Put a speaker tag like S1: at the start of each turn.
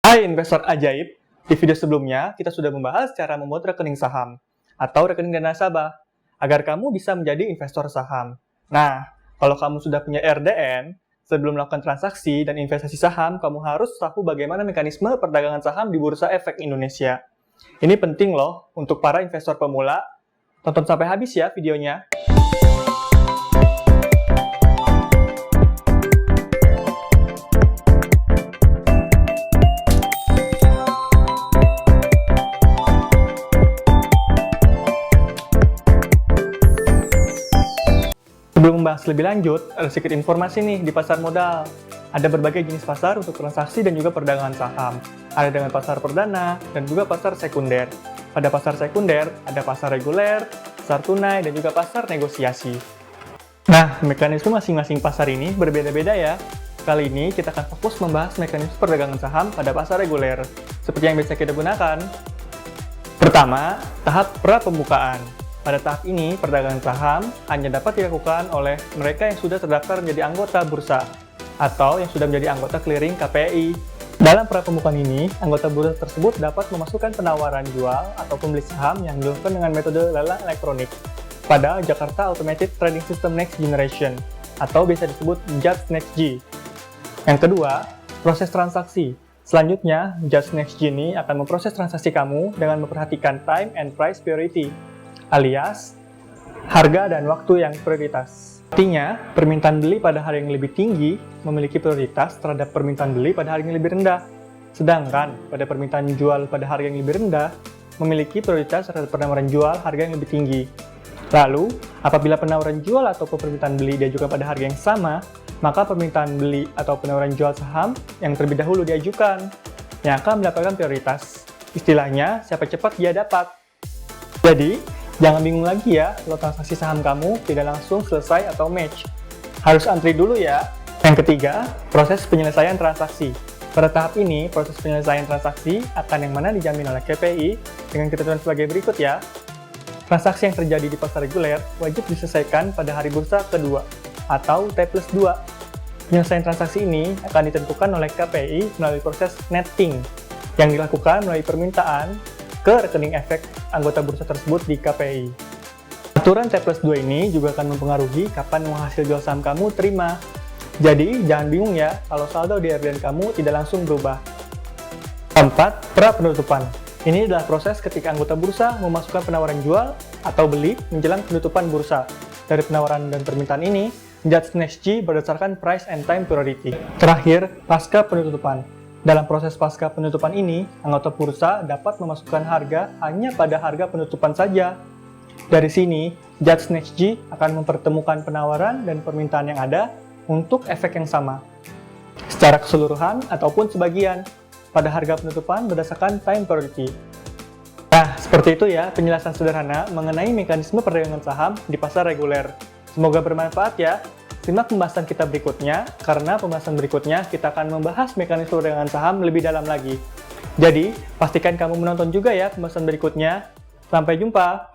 S1: Hai investor ajaib, di video sebelumnya kita sudah membahas cara membuat rekening saham atau rekening dana nasabah agar kamu bisa menjadi investor saham. Nah, kalau kamu sudah punya RDN, sebelum melakukan transaksi dan investasi saham, kamu harus tahu bagaimana mekanisme perdagangan saham di Bursa Efek Indonesia. Ini penting loh untuk para investor pemula. Tonton sampai habis ya videonya. Sebelum membahas lebih lanjut, ada sedikit informasi nih di pasar modal. Ada berbagai jenis pasar untuk transaksi dan juga perdagangan saham. Ada dengan pasar perdana dan juga pasar sekunder. Pada pasar sekunder, ada pasar reguler, pasar tunai, dan juga pasar negosiasi. Nah, mekanisme masing-masing pasar ini berbeda-beda ya. Kali ini kita akan fokus membahas mekanisme perdagangan saham pada pasar reguler, seperti yang biasa kita gunakan. Pertama, tahap pra-pembukaan. Pada tahap ini, perdagangan saham hanya dapat dilakukan oleh mereka yang sudah terdaftar menjadi anggota bursa atau yang sudah menjadi anggota clearing KPI. Dalam pra-pembukaan ini, anggota bursa tersebut dapat memasukkan penawaran jual atau pembeli saham yang dilakukan dengan metode lelang elektronik pada Jakarta Automated Trading System Next Generation atau bisa disebut JATS Next-G. Yang kedua, proses transaksi. Selanjutnya, JATS Next-G ini akan memproses transaksi kamu dengan memperhatikan time and price priority, alias harga dan waktu yang prioritas. Artinya, permintaan beli pada hari yang lebih tinggi memiliki prioritas terhadap permintaan beli pada hari yang lebih rendah. Sedangkan pada permintaan jual pada harga yang lebih rendah memiliki prioritas terhadap penawaran jual harga yang lebih tinggi. Lalu, apabila penawaran jual atau permintaan beli diajukan pada harga yang sama, maka permintaan beli atau penawaran jual saham yang terlebih dahulu diajukan yang akan mendapatkan prioritas. Istilahnya, siapa cepat dia dapat. Jadi, jangan bingung lagi ya kalau transaksi saham kamu tidak langsung selesai atau match. Harus antri dulu ya. Yang ketiga, proses penyelesaian transaksi. Pada tahap ini, proses penyelesaian transaksi akan yang mana dijamin oleh KPI dengan ketentuan sebagai berikut ya. Transaksi yang terjadi di pasar reguler wajib diselesaikan pada hari bursa kedua atau T+2. Penyelesaian transaksi ini akan ditentukan oleh KPI melalui proses netting yang dilakukan melalui permintaan ke rekening efek anggota bursa tersebut di KPI. Aturan T+2 ini juga akan mempengaruhi kapan uang hasil jual saham kamu terima. Jadi, jangan bingung ya kalau saldo di RDN kamu tidak langsung berubah. Keempat, pra-penutupan. Ini adalah proses ketika anggota bursa memasukkan penawaran jual atau beli menjelang penutupan bursa. Dari penawaran dan permintaan ini, JATS Next-G berdasarkan price and time priority. Terakhir, pasca penutupan. Dalam proses pasca penutupan ini, anggota bursa dapat memasukkan harga hanya pada harga penutupan saja. Dari sini, JATS Next-G akan mempertemukan penawaran dan permintaan yang ada untuk efek yang sama, secara keseluruhan ataupun sebagian, pada harga penutupan berdasarkan time priority. Nah, seperti itu ya penjelasan sederhana mengenai mekanisme perdagangan saham di pasar reguler. Semoga bermanfaat ya. Simak pembahasan kita berikutnya, karena pembahasan berikutnya kita akan membahas mekanisme perdagangan saham lebih dalam lagi. Jadi, pastikan kamu menonton juga ya pembahasan berikutnya. Sampai jumpa!